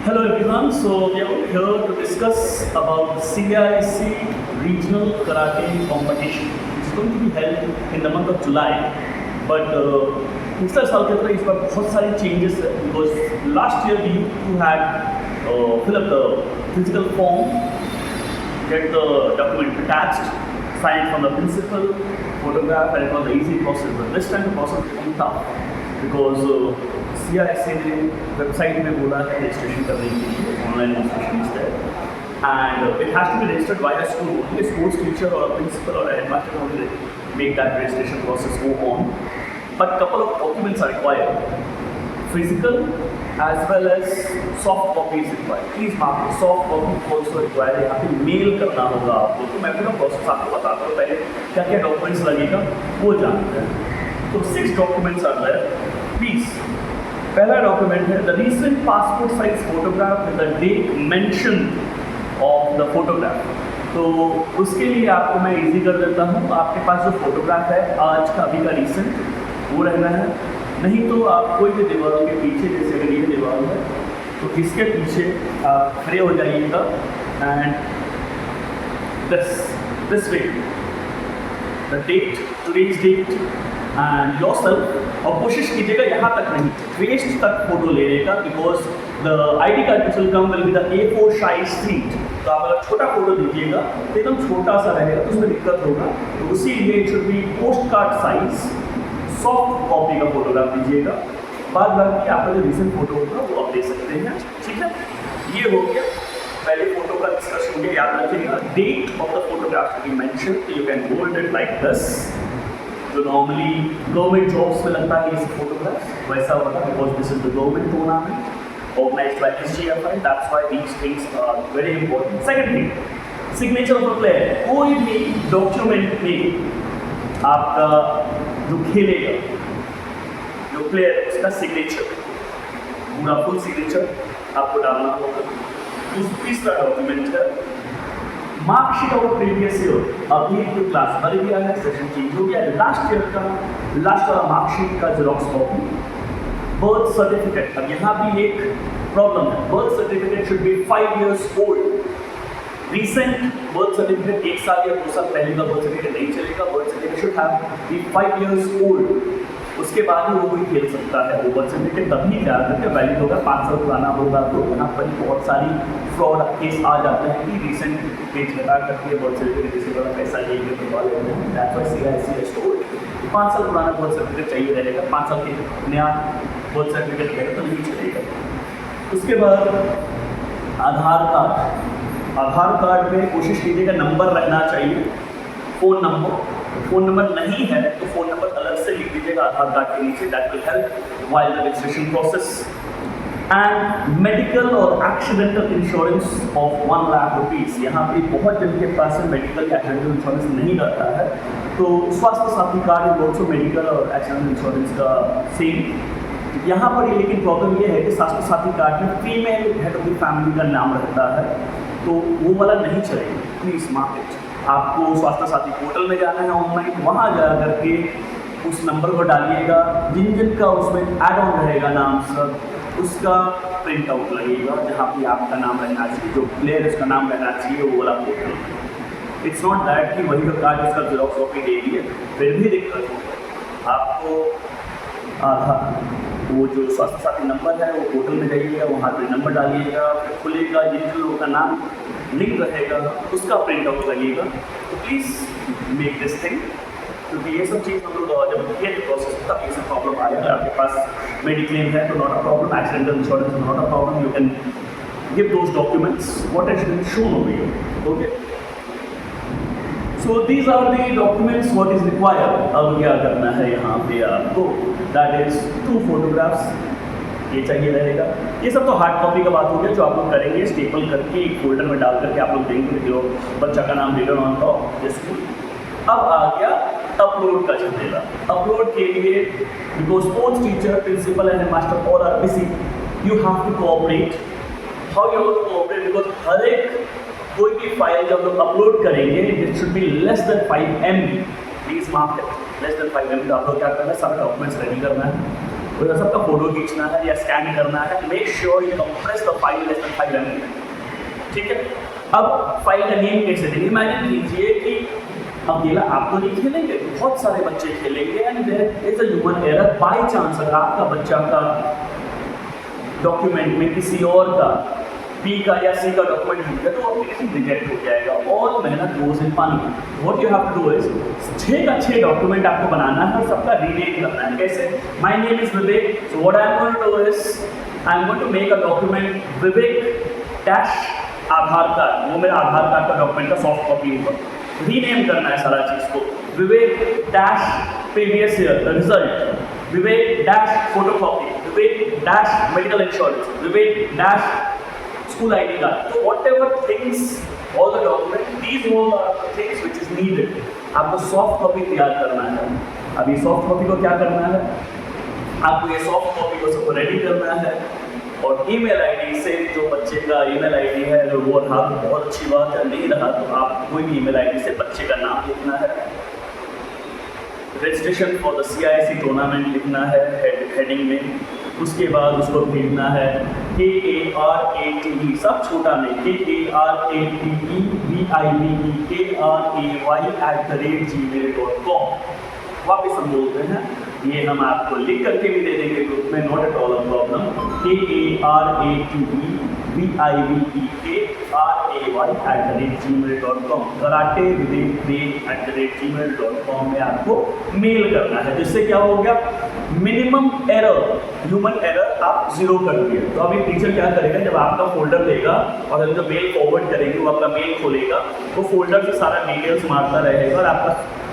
Hello everyone, so we are here to discuss about CIC Regional Karate Competition. It's going to be held in the month of July. But पिछले साल के तरह इस बार बहुत सारे changes है because last year we had fill up the physical form, get the document attached, signed from the principal, photograph, and it was an easy process. But this time the process became tough because CIC ने website में बोला है registration करने के लिए, online registration is there and it has to be registered by a school. Only sports teacher और principal और headmaster only make that registration process go on. But couple of documents are required, physical as well as soft copy is required. Please mark the soft copy also required. यहाँ पे mail करना होगा आपको. तो मैं पूरा process आपको बताता हूँ पहले क्या क्या डॉक्यूमेंट्स लगेगा वो जानते हैं. तो 6 डॉक्यूमेंट्स आर देयर. प्लीज पहला डॉक्यूमेंट है the recent passport size photograph with the date mention of the photograph. तो उसके लिए आपको मैं इजी कर देता हूँ. आपके पास जो फोटोग्राफ है आज का अभी का रीसेंट वो रहना है. नहीं तो आप कोई भी दीवारों के पीछे, जैसे अगर ये दीवार है तो इसके पीछे आप खड़े हो जाइएगा and this way the date, today's date and yourself. और कोशिश कीजिएगा यहाँ तक नहीं, वेस्ट तक फोटो लेने का, because the ID card which will come will be the A4 size sheet. तो आप अगर छोटा फोटो दीजिएगा तो एकदम छोटा सा रहेगा तो उसमें दिक्कत होगा. तो उसी लिए it should B post card size soft copy का फोटोग्राफ दीजिएगा. बाद बाकी आपका जो रिसेंट फोटो होगा वो आप दे सकते हैं. ठीक है, ये हो गया पहले फोटो का डिस्कशन. मुझे याद रखिएगा date of the photograph to be mention. You can hold it like this. जो नॉर्मली गवर्नमेंट जॉब्स में लगता है ये फोटोग्राफ वैसा होगा, because this is the government tournament organised by SGFI. That's why these things are very important. Second thing, signature of the player. कोई भी document में आपका जो खेलेगा, जो प्लेयर, उसका सिग्नेचर, पूरा फुल सिग्नेचर आपको डालना होगा. तीसरा डॉक्यूमेंट है मार्कशीट ऑफ प्रीवियस ईयर. अभी जो क्लास भर गया है, सेशन चेंज हो गया है, लास्ट ईयर का लास्ट वाला मार्कशीट का जेरॉक्स कॉपी. बर्थ सर्टिफिकेट, अब यहाँ भी एक प्रॉब्लम है. Birth certificate should be 5 years old. Recent birth certificate 1 साल या 2 साल पहले का बर्थ सर्टिफिकेट नहीं चलेगा. Birth certificate should have be 5 years old. उसके बाद ही वो कोई खेल सकता है. वो बर्थ सर्टिफिकेट तभी याद करके वैलिड होगा. 5 साल पुराना होगा तो यहाँ पर बहुत सारी फ्रॉड केस आ जाते हैं कि रिसेंट पेज लगा करके बर्थ सर्टिफिकेट किसी तरह पैसा ले के करवा लेते हैं. दैट्स व्हाई CIC स्टोर 5 साल पुराना बर्थ सर्टिफिकेट चाहिए रहेगा. 5 साल के नया बर्थ सर्टिफिकेट रहेगा तो नहीं चलेगा. उसके बाद आधार कार्ड. आधार कार्ड में कोशिश कीजिएगा नंबर रहना चाहिए, फ़ोन नंबर. फ़ोन नंबर नहीं है तो फ़ोन नंबर अलग से लिख दीजिएगा आधार कार्ड के नीचे. That will help while the registration process. And medical और accidental insurance of 1 lakh rupees. यहाँ पे बहुत जन के पास मेडिकल या एक्सीडेंटल इंश्योरेंस नहीं रहता है, तो Swasthya Sathi card is also medical और एक्सीडेंटल इंश्योरेंस का सेम. यहाँ पर ये लेकिन प्रॉब्लम ये है कि स्वास्थ्य साथी कार्ड में female head of the family का नाम रहता है, तो वो वाला नहीं चलेगा. Please mark it. आपको स्वास्थ्य साथी पोर्टल में जाना है ऑनलाइन, वहाँ जा करके उस नंबर को डालिएगा. जिन जिन का उसमें एड ऑन रहेगा नाम सब, उसका प्रिंट आउट लगेगा जहाँ पे आपका नाम रहना चाहिए, जो प्लेयर उसका नाम रहना चाहिए वो वाला पोर्टल. इट्स नॉट दैट कि वही का कार्ड उसका जेरॉक्स कॉपी दे दिए फिर भी दिक्कत होगा. आपको वो जो स्वास्थ्य साथी नंबर है वो पोर्टल में जाइएगा, वहाँ पे नंबर डालिएगा, फिर खुलेगा. जिन लोगों का नाम लिंक रहेगा उसका प्रिंट आउट लगेगा. तो प्लीज़ मेक दिस थिंग, क्योंकि ये सब चीज़ हम लोग जब ये प्रोसेस तब ये सब प्रॉब्लम आएगा. आपके पास मेडिक्लेम है तो not a problem, accidental insurance not a problem. You can give those documents what has been shown over here. Okay, so these are the documents what is required. अब क्या करना है यहाँ पे आपको, दैट इज 2 फोटोग्राफ्स. ये चाहिए रहेगा. ये सब तो हार्ड कॉपी का बात हो गया जो आप लोग करेंगे स्टेपल करके एक फोल्डर में डाल करके आप लोग देंगे जो बच्चा का नाम रिटन ऑन टॉप स्कूल. अब आ गया अपलोड का झमेला. अपलोड के लिए because sports teacher, principal and master all are busy, you have to cooperate. How you have to cooperate, because हर एक कोई भी फाइल जब लोग अपलोड करेंगे it should be less than 5 MB. Please mark it, less than 5 MB. तो आप लोग क्या करना है, सारे डॉक्यूमेंट्स रेडी करना है. तो सबका फोटो खींचना है या स्कैन करना है। Make sure you compress the file less than 5 MB, ठीक है। अब फाइल का नेम कैसे देंगे? इमेजिन कीजिए कि अकेला आप तो नहीं खेलेंगे, बहुत सारे बच्चे खेलेंगे and there is a human error. By chance अगर आपका बच्चा का डॉक्यूमेंट में किसी और का P का या C का डॉक्यूमेंट मिल गया तो एप्लीकेशन रिजेक्ट हो जाएगा और मेहनत गोज इन पानी। What you have to do is 6 का 6 डॉक्यूमेंट आपको बनाना है और सबका रीनेम करना है। कैसे? My name is Vivek, so what I am going to do is I am going to make a document Vivek dash Aadhaar card, वो मेरा आधार कार्ड का डॉक्यूमेंट का सॉफ्ट कॉपी होगा। रीनेम करना है सारा चीज़ को, Vivek dash previous year result, Vivek dash photocopy, Vivek dash medical insurance, Vivek dash school ID card. So whatever things, all the documents, these all are the things which is needed. आपको soft copy तैयार करना है। अब ये सॉफ्ट कॉपी को क्या करना है? आपको ये सॉफ्ट कॉपी को सबको रेडी करना है और ईमेल ID से जो बच्चे का ईमेल ID है जो वो रहा बहुत अच्छी बात है, नहीं रहा तो आप कोई भी ईमेल ID से बच्चे का नाम लिखना है, registration for the CIC tournament लिखना है हेडिंग में, उसके बाद उसको भेजना है KARATE, सब छोटा नहीं, KARATEVIBEKRAY@gmail.com। वापिस हम बोलते हैं, ये हम आपको लिख करके भी दे देंगे ग्रुप में, not at all a problem. KARATEVIBEKRAY@gmail.com, कराटेविवेक@gmail.com में आपको मेल करना है, जिससे क्या हो गया, मिनिमम एरर, ह्यूमन एरर आप 0 कर दिए। तो अभी टीचर क्या करेगा, जब आपका फोल्डर देगा और जब मेल फॉरवर्ड करेंगे, वो आपका मेल खोलेगा, वो फोल्डर से सारा डिटेल्स मारता रहेगा और आपका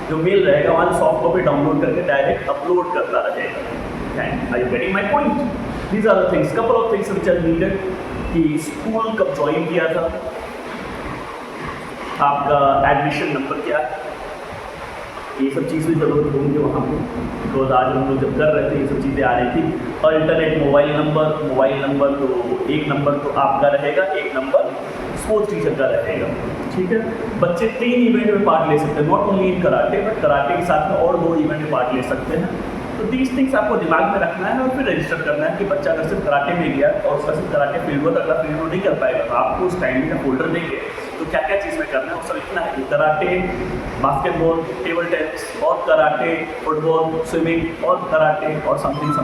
जो मेल रहेगा वहाँ सॉफ्ट कॉपी डाउनलोड करके डायरेक्ट अपलोड करता रहेगा। Are you getting my point? These are the things, couple of things which are needed. कि स्कूल कब ज्वाइन किया था, आपका एडमिशन नंबर क्या है, ये सब चीज़ भी ज़रूरत होंगे वहाँ पे, बिकॉज आज हम लोग जब कर रहे थे ये सब चीज़ें आ रही थी। अल्टरनेट मोबाइल नंबर तो एक नंबर तो आपका रहेगा, एक नंबर स्पोर्ट्स टीचर का रहेगा, ठीक है। बच्चे 3 इवेंट में पार्ट ले सकते हैं, not only in karate but karate के साथ में और 2 इवेंट में पार्ट ले सकते हैं। तो दीज थिंग्स आपको दिमाग में रखना है और फिर रजिस्टर करना है कि बच्चा अगर सिर्फ कराटे में गया और उसका सिर्फ कराटे फील्ड हुआ तो अगला फील्ड नहीं कर पाएगा, तो आपको उस टाइम का फोल्डर देंगे तो क्या क्या चीज़ में करना है वो सब लिखना है। कराटे, बास्केटबॉल, टेबल टेनिस और कराटे, फुटबॉल, स्विमिंग और कराटे और something. These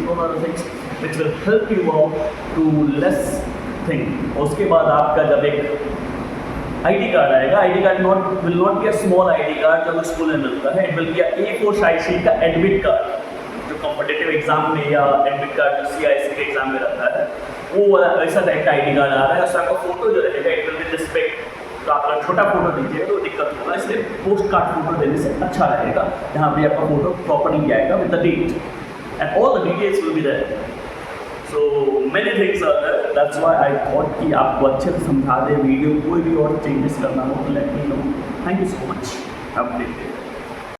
all are the things which will help you out to less thing। उसके बाद आपका जब एक ID कार्ड आएगा, ID card will not be a small ID card जो स्कूल में मिलता है, it will be a A4 size sheet का एडमिट कार्ड जो कॉम्पिटिटिव एग्जाम में या एडमिट कार्ड जो CIC के एग्जाम में रहता है, वो वाला ऐसा टाइप का ID कार्ड आ रहा है। उसका आपका फोटो जो रहेगा इट विल बी रिस्पेक्ट, तो आप अगर छोटा फोटो दीजिए तो दिक्कत होगा, इसलिए पोस्ट कार्ड फोटो देने से अच्छा रहेगा, जहाँ पे आपका फोटो प्रॉपर्ली आएगा with the date and all the details will be there. So many things are there, that's why I thought कि आपको अच्छे से समझा दे वीडियो, कोई भी और चेंजेस करना हो तो let me know. Thank you so much, have a great day.